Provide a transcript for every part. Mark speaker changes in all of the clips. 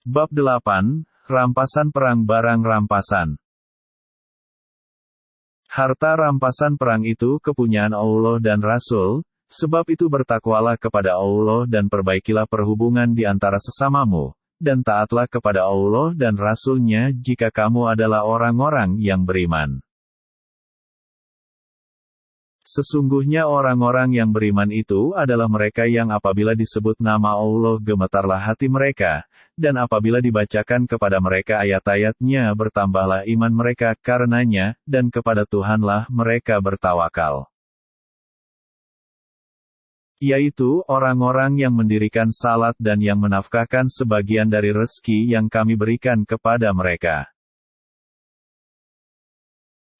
Speaker 1: Bab 8, Rampasan Perang Barang Rampasan. Harta rampasan perang itu kepunyaan Allah dan Rasul, sebab itu bertakwalah kepada Allah dan perbaikilah perhubungan di antara sesamamu, dan taatlah kepada Allah dan Rasul-Nya jika kamu adalah orang-orang yang beriman. Sesungguhnya orang-orang yang beriman itu adalah mereka yang apabila disebut nama Allah gemetarlah hati mereka, dan apabila dibacakan kepada mereka ayat-ayatnya bertambahlah iman mereka karenanya, dan kepada Tuhanlah mereka bertawakal. Yaitu orang-orang yang mendirikan salat dan yang menafkahkan sebagian dari rezeki yang kami berikan kepada mereka.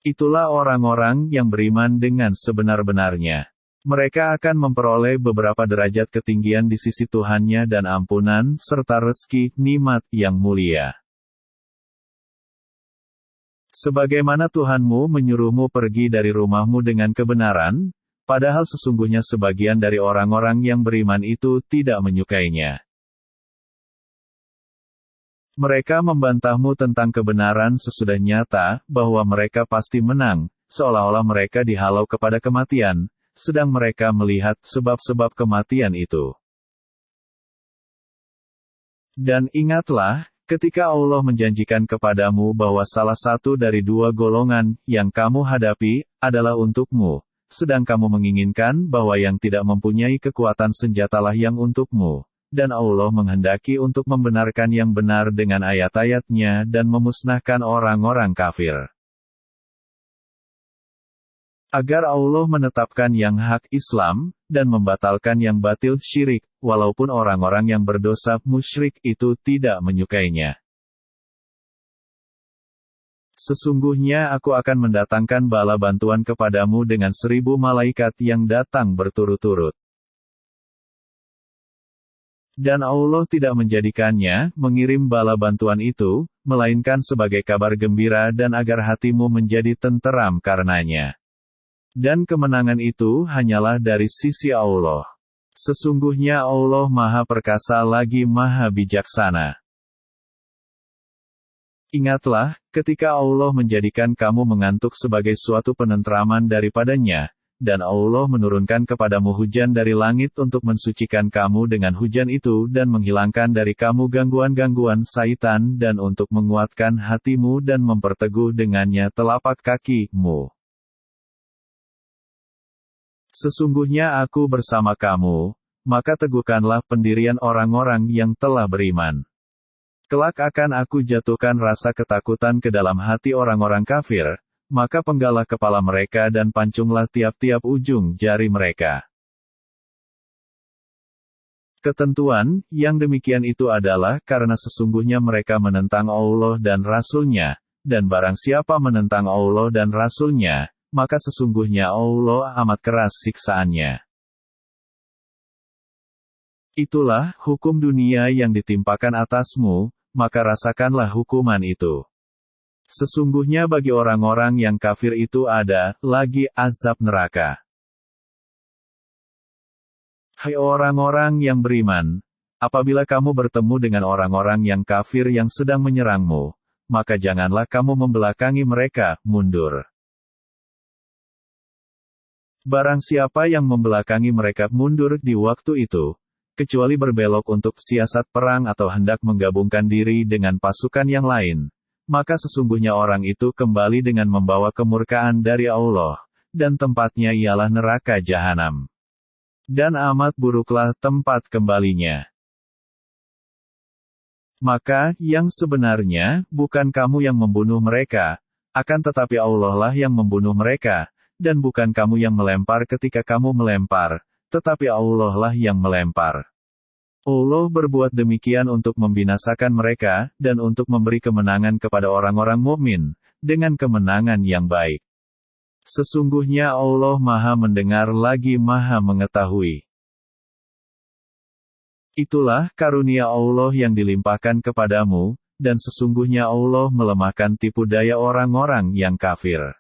Speaker 1: Itulah orang-orang yang beriman dengan sebenar-benarnya. Mereka akan memperoleh beberapa derajat ketinggian di sisi Tuhannya dan ampunan serta rezeki nikmat yang mulia. Sebagaimana Tuhanmu menyuruhmu pergi dari rumahmu dengan kebenaran, padahal sesungguhnya sebagian dari orang-orang yang beriman itu tidak menyukainya. Mereka membantahmu tentang kebenaran sesudah nyata, bahwa mereka pasti menang, seolah-olah mereka dihalau kepada kematian, sedang mereka melihat sebab-sebab kematian itu. Dan ingatlah, ketika Allah menjanjikan kepadamu bahwa salah satu dari dua golongan yang kamu hadapi adalah untukmu, sedang kamu menginginkan bahwa yang tidak mempunyai kekuatan senjatalah yang untukmu, dan Allah menghendaki untuk membenarkan yang benar dengan ayat-ayatnya dan memusnahkan orang-orang kafir. Agar Allah menetapkan yang hak Islam, dan membatalkan yang batil syirik, walaupun orang-orang yang berdosa musyrik itu tidak menyukainya. Sesungguhnya aku akan mendatangkan bala bantuan kepadamu dengan 1000 malaikat yang datang berturut-turut. Dan Allah tidak menjadikannya, mengirim bala bantuan itu, melainkan sebagai kabar gembira dan agar hatimu menjadi tenteram karenanya. Dan kemenangan itu hanyalah dari sisi Allah. Sesungguhnya Allah Maha Perkasa lagi Maha Bijaksana. Ingatlah, ketika Allah menjadikan kamu mengantuk sebagai suatu penentraman daripadanya, dan Allah menurunkan kepadamu hujan dari langit untuk mensucikan kamu dengan hujan itu dan menghilangkan dari kamu gangguan-gangguan syaitan dan untuk menguatkan hatimu dan memperteguh dengannya telapak kakimu. Sesungguhnya aku bersama kamu, maka teguhkanlah pendirian orang-orang yang telah beriman. Kelak akan aku jatuhkan rasa ketakutan ke dalam hati orang-orang kafir, maka penggalah kepala mereka dan pancunglah tiap-tiap ujung jari mereka. Ketentuan yang demikian itu adalah karena sesungguhnya mereka menentang Allah dan Rasul-Nya, dan barang siapa menentang Allah dan Rasul-Nya, maka sesungguhnya Allah amat keras siksaannya. Itulah hukum dunia yang ditimpakan atasmu, maka rasakanlah hukuman itu. Sesungguhnya bagi orang-orang yang kafir itu ada lagi azab neraka. Hai orang-orang yang beriman, apabila kamu bertemu dengan orang-orang yang kafir yang sedang menyerangmu, maka janganlah kamu membelakangi mereka, mundur. Barang siapa yang membelakangi mereka mundur di waktu itu, kecuali berbelok untuk siasat perang atau hendak menggabungkan diri dengan pasukan yang lain, maka sesungguhnya orang itu kembali dengan membawa kemurkaan dari Allah, dan tempatnya ialah neraka jahanam. Dan amat buruklah tempat kembalinya. Maka, yang sebenarnya, bukan kamu yang membunuh mereka, akan tetapi Allah lah yang membunuh mereka, dan bukan kamu yang melempar ketika kamu melempar, tetapi Allah lah yang melempar. Allah berbuat demikian untuk membinasakan mereka, dan untuk memberi kemenangan kepada orang-orang mukmin, dengan kemenangan yang baik. Sesungguhnya Allah Maha Mendengar lagi Maha Mengetahui. Itulah karunia Allah yang dilimpahkan kepadamu, dan sesungguhnya Allah melemahkan tipu daya orang-orang yang kafir.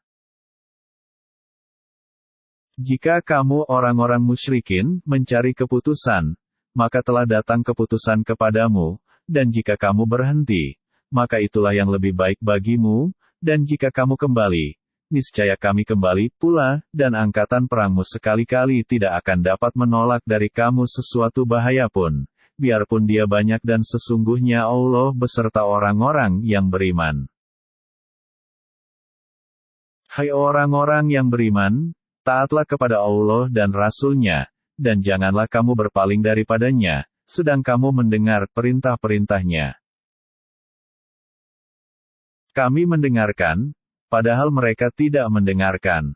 Speaker 1: Jika kamu orang-orang musyrikin mencari keputusan, maka telah datang keputusan kepadamu, dan jika kamu berhenti, maka itulah yang lebih baik bagimu, dan jika kamu kembali, niscaya kami kembali pula, dan angkatan perangmu sekali-kali tidak akan dapat menolak dari kamu sesuatu bahaya pun, biarpun dia banyak dan sesungguhnya Allah beserta orang-orang yang beriman. Hai orang-orang yang beriman, taatlah kepada Allah dan Rasul-Nya, dan janganlah kamu berpaling daripadanya, sedang kamu mendengar perintah-perintahnya. Kami mendengarkan, padahal mereka tidak mendengarkan.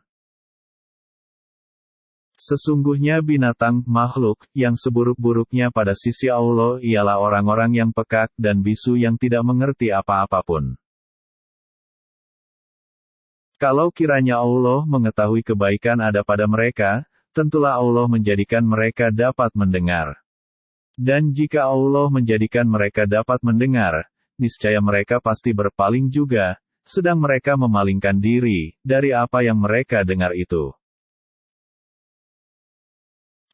Speaker 1: Sesungguhnya binatang, makhluk, yang seburuk-buruknya pada sisi Allah ialah orang-orang yang pekak dan bisu yang tidak mengerti apa-apapun. Kalau kiranya Allah mengetahui kebaikan ada pada mereka, tentulah Allah menjadikan mereka dapat mendengar. Dan jika Allah menjadikan mereka dapat mendengar, niscaya mereka pasti berpaling juga, sedang mereka memalingkan diri dari apa yang mereka dengar itu.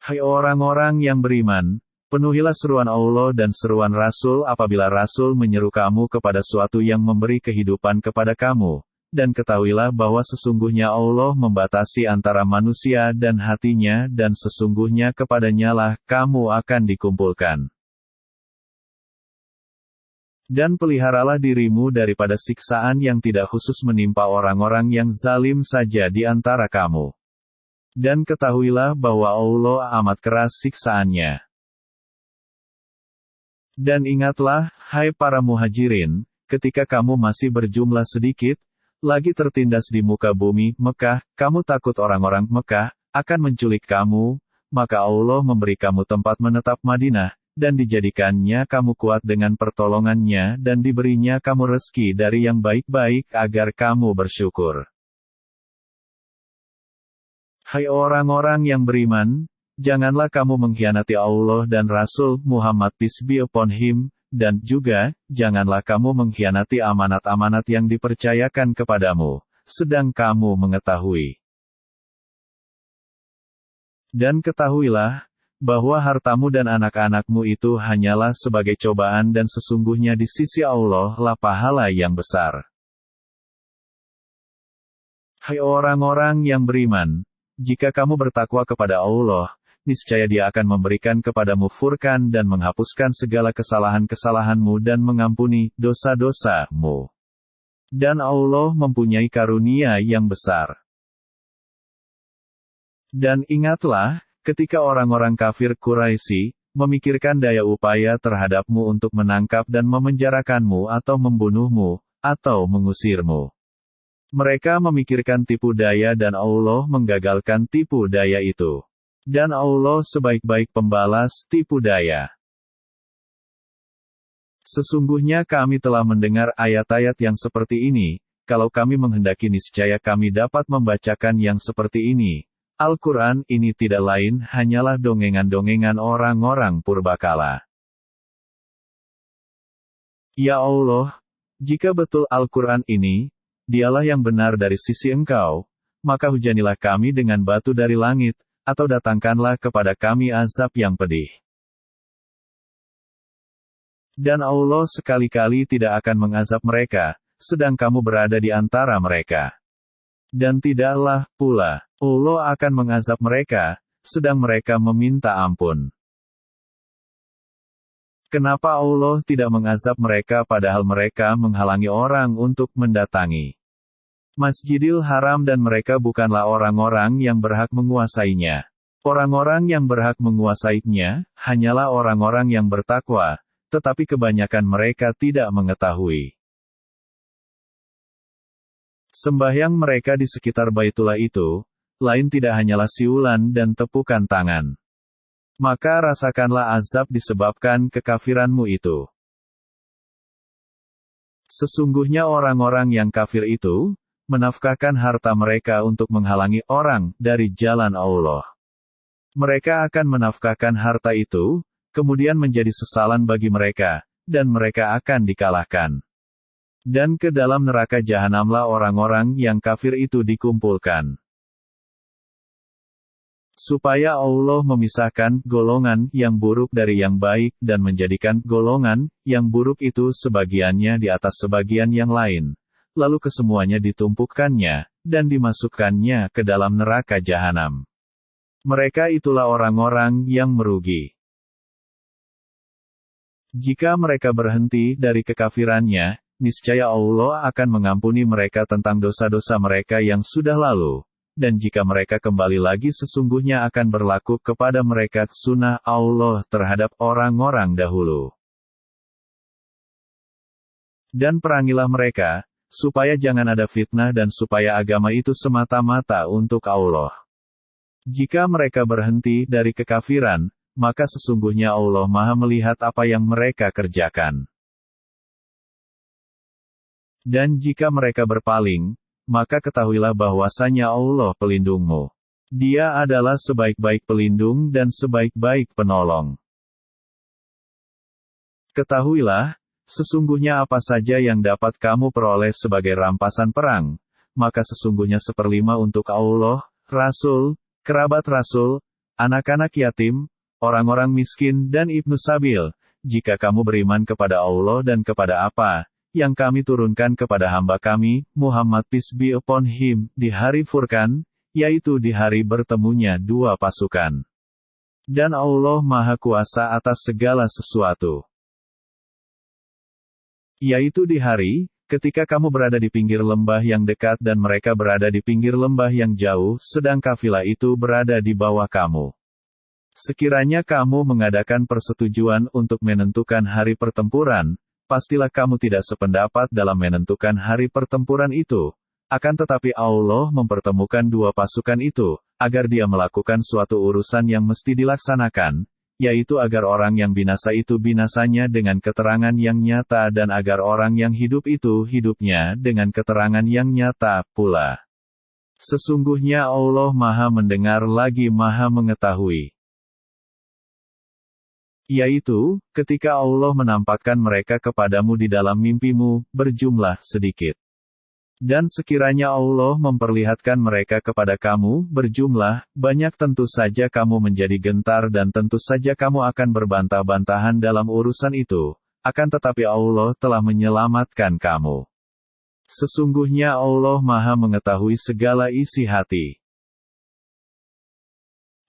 Speaker 1: Hai orang-orang yang beriman, penuhilah seruan Allah dan seruan Rasul apabila Rasul menyeru kamu kepada suatu yang memberi kehidupan kepada kamu, dan ketahuilah bahwa sesungguhnya Allah membatasi antara manusia dan hatinya dan sesungguhnya kepadanya lah kamu akan dikumpulkan. Dan peliharalah dirimu daripada siksaan yang tidak khusus menimpa orang-orang yang zalim saja di antara kamu. Dan ketahuilah bahwa Allah amat keras siksaannya. Dan ingatlah, hai para muhajirin, ketika kamu masih berjumlah sedikit, lagi tertindas di muka bumi, Mekah, kamu takut orang-orang Mekah akan menculik kamu, maka Allah memberi kamu tempat menetap Madinah, dan dijadikannya kamu kuat dengan pertolongannya dan diberinya kamu rezeki dari yang baik-baik agar kamu bersyukur. Hai orang-orang yang beriman, janganlah kamu mengkhianati Allah dan Rasul Muhammad peace be upon him, dan juga, janganlah kamu mengkhianati amanat-amanat yang dipercayakan kepadamu, sedang kamu mengetahui. Dan ketahuilah, bahwa hartamu dan anak-anakmu itu hanyalah sebagai cobaan dan sesungguhnya di sisi Allah lah pahala yang besar. Hai orang-orang yang beriman, jika kamu bertakwa kepada Allah, niscaya Dia akan memberikan kepadamu furqan dan menghapuskan segala kesalahan-kesalahanmu dan mengampuni dosa-dosamu. Dan Allah mempunyai karunia yang besar. Dan ingatlah, ketika orang-orang kafir Quraisy memikirkan daya upaya terhadapmu untuk menangkap dan memenjarakanmu atau membunuhmu, atau mengusirmu. Mereka memikirkan tipu daya dan Allah menggagalkan tipu daya itu. Dan Allah sebaik-baik pembalas tipu daya. Sesungguhnya kami telah mendengar ayat-ayat yang seperti ini, kalau kami menghendaki niscaya kami dapat membacakan yang seperti ini. Al-Quran ini tidak lain hanyalah dongengan-dongengan orang-orang purbakala. Ya Allah, jika betul Al-Quran ini, Dialah yang benar dari sisi Engkau, maka hujanilah kami dengan batu dari langit, atau datangkanlah kepada kami azab yang pedih. Dan Allah sekali-kali tidak akan mengazab mereka, sedang kamu berada di antara mereka. Dan tidaklah pula Allah akan mengazab mereka, sedang mereka meminta ampun. Kenapa Allah tidak mengazab mereka padahal mereka menghalangi orang untuk mendatangi Masjidil Haram dan mereka bukanlah orang-orang yang berhak menguasainya. Orang-orang yang berhak menguasainya, hanyalah orang-orang yang bertakwa, tetapi kebanyakan mereka tidak mengetahui. Sembahyang mereka di sekitar Baitullah itu, lain tidak hanyalah siulan dan tepukan tangan. Maka rasakanlah azab disebabkan kekafiranmu itu. Sesungguhnya orang-orang yang kafir itu, menafkahkan harta mereka untuk menghalangi orang dari jalan Allah. Mereka akan menafkahkan harta itu, kemudian menjadi sesalan bagi mereka, dan mereka akan dikalahkan. Dan ke dalam neraka jahanamlah orang-orang yang kafir itu dikumpulkan. supaya Allah memisahkan golongan yang buruk dari yang baik dan menjadikan golongan yang buruk itu sebagiannya di atas sebagian yang lain. Lalu kesemuanya ditumpukkannya, dan dimasukkannya ke dalam neraka jahanam. Mereka itulah orang-orang yang merugi. Jika mereka berhenti dari kekafirannya, niscaya Allah akan mengampuni mereka tentang dosa-dosa mereka yang sudah lalu. Dan jika mereka kembali lagi sesungguhnya akan berlaku kepada mereka sunnah Allah terhadap orang-orang dahulu. Dan perangilah mereka, supaya jangan ada fitnah dan supaya agama itu semata-mata untuk Allah. Jika mereka berhenti dari kekafiran, maka sesungguhnya Allah Maha melihat apa yang mereka kerjakan. Dan jika mereka berpaling, maka ketahuilah bahwasanya Allah pelindungmu. Dia adalah sebaik-baik pelindung dan sebaik-baik penolong. Ketahuilah, sesungguhnya apa saja yang dapat kamu peroleh sebagai rampasan perang, maka sesungguhnya 1/5 untuk Allah, Rasul, kerabat Rasul, anak-anak yatim, orang-orang miskin dan ibnu sabil, jika kamu beriman kepada Allah dan kepada apa yang kami turunkan kepada hamba kami, Muhammad peace be upon him, di hari Furqan, yaitu di hari bertemunya dua pasukan. Dan Allah Maha Kuasa atas segala sesuatu. Yaitu di hari, ketika kamu berada di pinggir lembah yang dekat dan mereka berada di pinggir lembah yang jauh, sedang kafilah itu berada di bawah kamu. Sekiranya kamu mengadakan persetujuan untuk menentukan hari pertempuran, pastilah kamu tidak sependapat dalam menentukan hari pertempuran itu. Akan tetapi Allah mempertemukan dua pasukan itu, agar dia melakukan suatu urusan yang mesti dilaksanakan, yaitu agar orang yang binasa itu binasanya dengan keterangan yang nyata dan agar orang yang hidup itu hidupnya dengan keterangan yang nyata pula. Sesungguhnya Allah Maha mendengar lagi Maha mengetahui. Yaitu, ketika Allah menampakkan mereka kepadamu di dalam mimpimu, berjumlah sedikit. Dan sekiranya Allah memperlihatkan mereka kepada kamu, berjumlah banyak, tentu saja kamu menjadi gentar dan tentu saja kamu akan berbantah-bantahan dalam urusan itu. Akan tetapi Allah telah menyelamatkan kamu. Sesungguhnya Allah Maha mengetahui segala isi hati.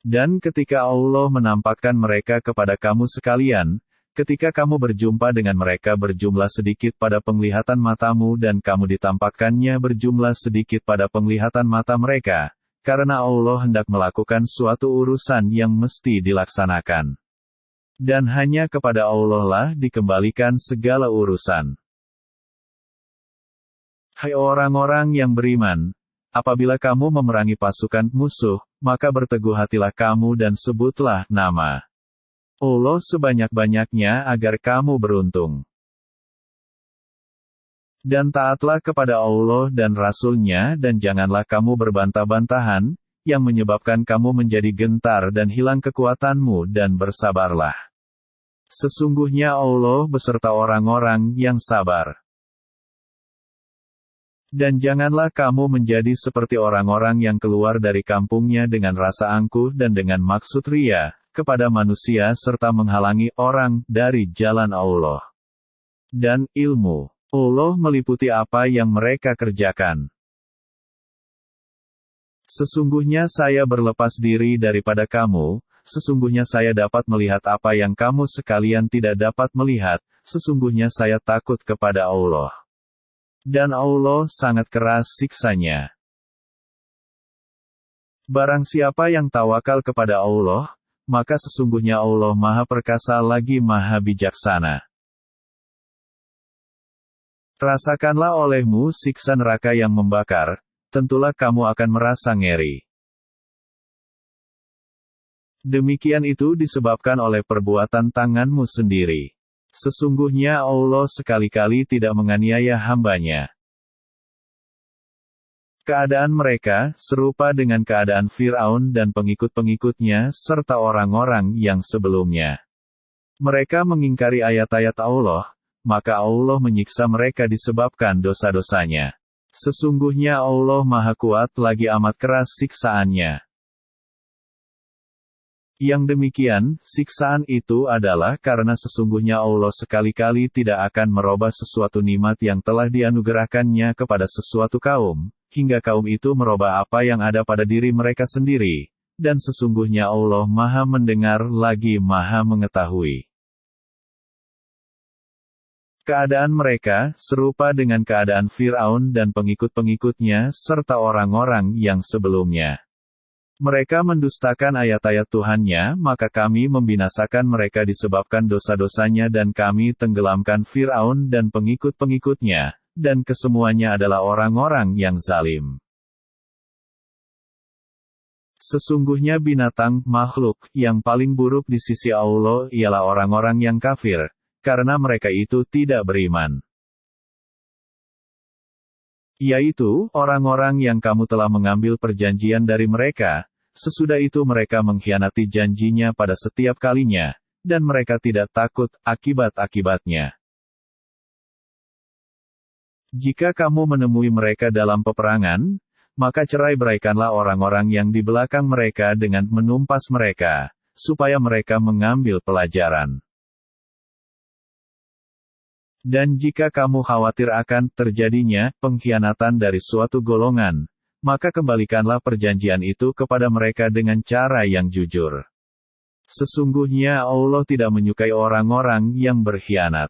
Speaker 1: Dan ketika Allah menampakkan mereka kepada kamu sekalian, ketika kamu berjumpa dengan mereka berjumlah sedikit pada penglihatan matamu dan kamu ditampakkannya berjumlah sedikit pada penglihatan mata mereka, karena Allah hendak melakukan suatu urusan yang mesti dilaksanakan. Dan hanya kepada Allah lah dikembalikan segala urusan. Hai orang-orang yang beriman, apabila kamu memerangi pasukan musuh, maka berteguh hatilah kamu dan sebutlah nama Allah sebanyak-banyaknya agar kamu beruntung. Dan taatlah kepada Allah dan Rasul-Nya dan janganlah kamu berbantah-bantahan, yang menyebabkan kamu menjadi gentar dan hilang kekuatanmu dan bersabarlah. Sesungguhnya Allah beserta orang-orang yang sabar. Dan janganlah kamu menjadi seperti orang-orang yang keluar dari kampungnya dengan rasa angkuh dan dengan maksud ria kepada manusia serta menghalangi orang dari jalan Allah. Dan ilmu Allah meliputi apa yang mereka kerjakan. Sesungguhnya saya berlepas diri daripada kamu, sesungguhnya saya dapat melihat apa yang kamu sekalian tidak dapat melihat, sesungguhnya saya takut kepada Allah. Dan Allah sangat keras siksanya. Barang siapa yang tawakal kepada Allah, maka sesungguhnya Allah Maha Perkasa lagi Maha Bijaksana. Rasakanlah olehmu siksa neraka yang membakar, tentulah kamu akan merasa ngeri. Demikian itu disebabkan oleh perbuatan tanganmu sendiri. Sesungguhnya Allah sekali-kali tidak menganiaya hambanya. Keadaan mereka serupa dengan keadaan Fir'aun dan pengikut-pengikutnya serta orang-orang yang sebelumnya. Mereka mengingkari ayat-ayat Allah, maka Allah menyiksa mereka disebabkan dosa-dosanya. Sesungguhnya Allah Maha Kuat lagi amat keras siksaannya. Yang demikian, siksaan itu adalah karena sesungguhnya Allah sekali-kali tidak akan merubah sesuatu nikmat yang telah dianugerahkannya kepada sesuatu kaum, hingga kaum itu merubah apa yang ada pada diri mereka sendiri, dan sesungguhnya Allah Maha Mendengar lagi Maha Mengetahui. Keadaan mereka serupa dengan keadaan Fir'aun dan pengikut-pengikutnya serta orang-orang yang sebelumnya. Mereka mendustakan ayat-ayat Tuhannya, maka kami membinasakan mereka disebabkan dosa-dosanya dan kami tenggelamkan Fir'aun dan pengikut-pengikutnya, dan kesemuanya adalah orang-orang yang zalim. Sesungguhnya binatang, makhluk, yang paling buruk di sisi Allah ialah orang-orang yang kafir, karena mereka itu tidak beriman. Yaitu, orang-orang yang kamu telah mengambil perjanjian dari mereka, sesudah itu mereka mengkhianati janjinya pada setiap kalinya, dan mereka tidak takut akibat-akibatnya. Jika kamu menemui mereka dalam peperangan, maka cerai-beraikanlah orang-orang yang di belakang mereka dengan menumpas mereka, supaya mereka mengambil pelajaran. Dan jika kamu khawatir akan terjadinya pengkhianatan dari suatu golongan, maka kembalikanlah perjanjian itu kepada mereka dengan cara yang jujur. Sesungguhnya Allah tidak menyukai orang-orang yang berkhianat.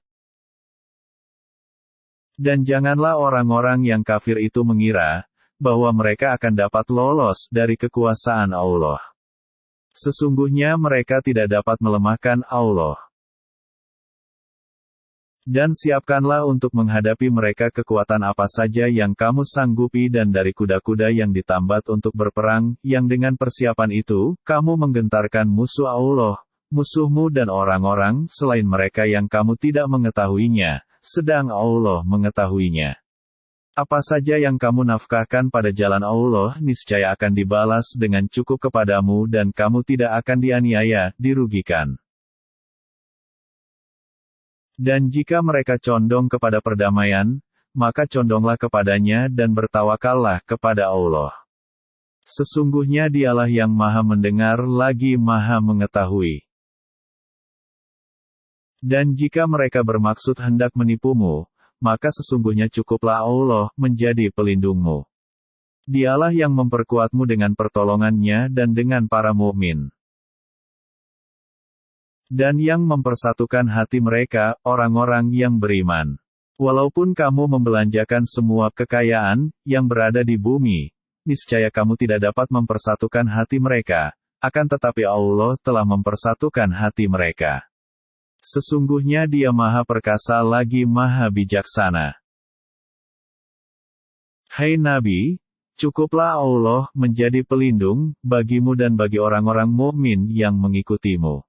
Speaker 1: Dan janganlah orang-orang yang kafir itu mengira bahwa mereka akan dapat lolos dari kekuasaan Allah. Sesungguhnya mereka tidak dapat melemahkan Allah. Dan siapkanlah untuk menghadapi mereka kekuatan apa saja yang kamu sanggupi dan dari kuda-kuda yang ditambat untuk berperang, yang dengan persiapan itu, kamu menggentarkan musuh Allah, musuhmu dan orang-orang selain mereka yang kamu tidak mengetahuinya, sedang Allah mengetahuinya. Apa saja yang kamu nafkahkan pada jalan Allah niscaya akan dibalas dengan cukup kepadamu dan kamu tidak akan dianiaya, dirugikan. Dan jika mereka condong kepada perdamaian, maka condonglah kepadanya dan bertawakallah kepada Allah. Sesungguhnya Dialah yang Maha Mendengar lagi Maha Mengetahui. Dan jika mereka bermaksud hendak menipumu, maka sesungguhnya cukuplah Allah menjadi pelindungmu. Dialah yang memperkuatmu dengan pertolongannya dan dengan para mukmin. Dan yang mempersatukan hati mereka, orang-orang yang beriman. Walaupun kamu membelanjakan semua kekayaan yang berada di bumi, niscaya kamu tidak dapat mempersatukan hati mereka, akan tetapi Allah telah mempersatukan hati mereka. Sesungguhnya Dia Maha Perkasa lagi Maha Bijaksana. Hai Nabi, cukuplah Allah menjadi pelindung bagimu dan bagi orang-orang mukmin yang mengikutimu.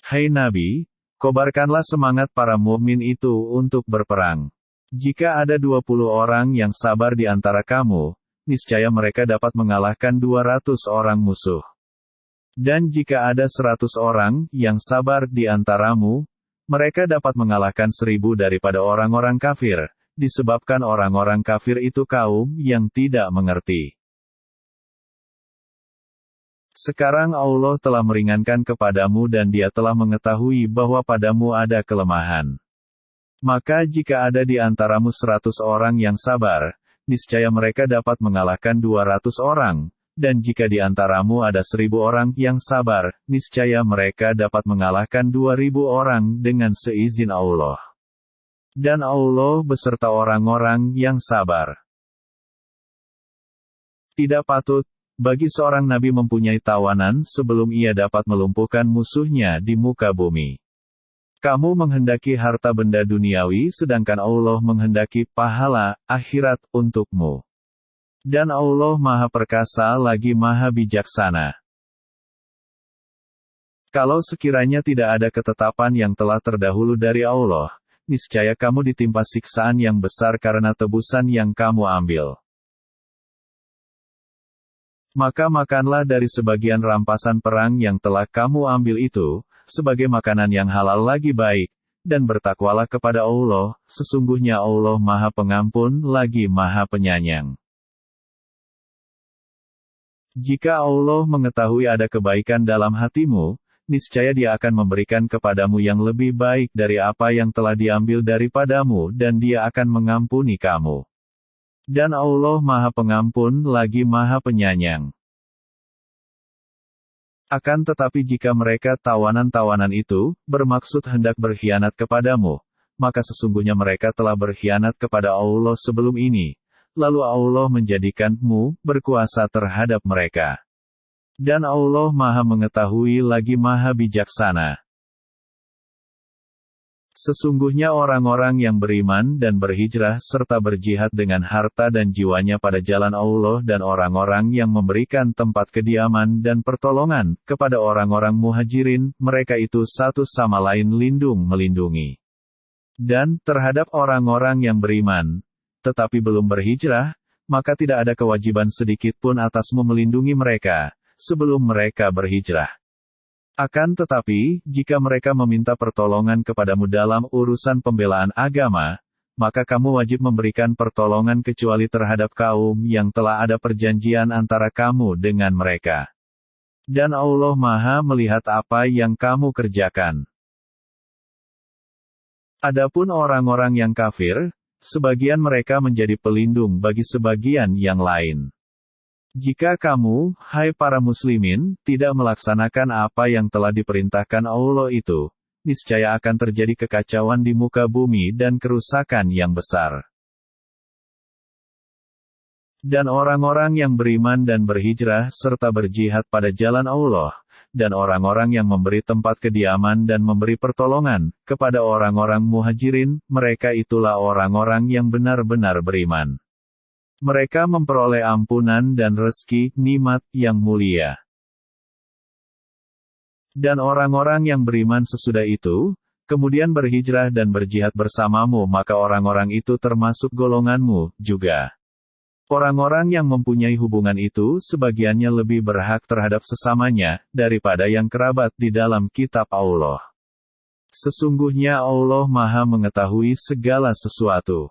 Speaker 1: Hai Nabi, kobarkanlah semangat para mukmin itu untuk berperang. Jika ada 20 orang yang sabar di antara kamu, niscaya mereka dapat mengalahkan 200 orang musuh. Dan jika ada 100 orang yang sabar di antaramu, mereka dapat mengalahkan 1000 daripada orang-orang kafir, disebabkan orang-orang kafir itu kaum yang tidak mengerti. Sekarang Allah telah meringankan kepadamu dan Dia telah mengetahui bahwa padamu ada kelemahan. Maka jika ada di antaramu 100 orang yang sabar, niscaya mereka dapat mengalahkan 200 orang, dan jika di antaramu ada 1000 orang yang sabar, niscaya mereka dapat mengalahkan 2000 orang dengan seizin Allah. Dan Allah beserta orang-orang yang sabar. Tidak patut bagi seorang nabi mempunyai tawanan sebelum ia dapat melumpuhkan musuhnya di muka bumi. Kamu menghendaki harta benda duniawi sedangkan Allah menghendaki pahala akhirat untukmu. Dan Allah Maha Perkasa lagi Maha Bijaksana. Kalau sekiranya tidak ada ketetapan yang telah terdahulu dari Allah, niscaya kamu ditimpa siksaan yang besar karena tebusan yang kamu ambil. Maka makanlah dari sebagian rampasan perang yang telah kamu ambil itu, sebagai makanan yang halal lagi baik, dan bertakwalah kepada Allah, sesungguhnya Allah Maha Pengampun lagi Maha Penyayang. Jika Allah mengetahui ada kebaikan dalam hatimu, niscaya Dia akan memberikan kepadamu yang lebih baik dari apa yang telah diambil daripadamu dan Dia akan mengampuni kamu. Dan Allah Maha Pengampun lagi Maha Penyayang. Akan tetapi jika mereka tawanan-tawanan itu, bermaksud hendak berkhianat kepadamu, maka sesungguhnya mereka telah berkhianat kepada Allah sebelum ini, lalu Allah menjadikanmu berkuasa terhadap mereka. Dan Allah Maha Mengetahui lagi Maha Bijaksana. Sesungguhnya orang-orang yang beriman dan berhijrah serta berjihad dengan harta dan jiwanya pada jalan Allah dan orang-orang yang memberikan tempat kediaman dan pertolongan kepada orang-orang muhajirin, mereka itu satu sama lain lindung melindungi. Dan terhadap orang-orang yang beriman, tetapi belum berhijrah, maka tidak ada kewajiban sedikit pun atasmu melindungi mereka, sebelum mereka berhijrah. Akan tetapi, jika mereka meminta pertolongan kepadamu dalam urusan pembelaan agama, maka kamu wajib memberikan pertolongan kecuali terhadap kaum yang telah ada perjanjian antara kamu dengan mereka. Dan Allah Maha melihat apa yang kamu kerjakan. Adapun orang-orang yang kafir, sebagian mereka menjadi pelindung bagi sebagian yang lain. Jika kamu, hai para muslimin, tidak melaksanakan apa yang telah diperintahkan Allah itu, niscaya akan terjadi kekacauan di muka bumi dan kerusakan yang besar. Dan orang-orang yang beriman dan berhijrah serta berjihad pada jalan Allah, dan orang-orang yang memberi tempat kediaman dan memberi pertolongan kepada orang-orang muhajirin, mereka itulah orang-orang yang benar-benar beriman. Mereka memperoleh ampunan dan rezeki, nikmat yang mulia. Dan orang-orang yang beriman sesudah itu, kemudian berhijrah dan berjihad bersamamu, maka orang-orang itu termasuk golonganmu juga. Orang-orang yang mempunyai hubungan itu sebagiannya lebih berhak terhadap sesamanya, daripada yang kerabat di dalam kitab Allah. Sesungguhnya Allah Maha Mengetahui segala sesuatu.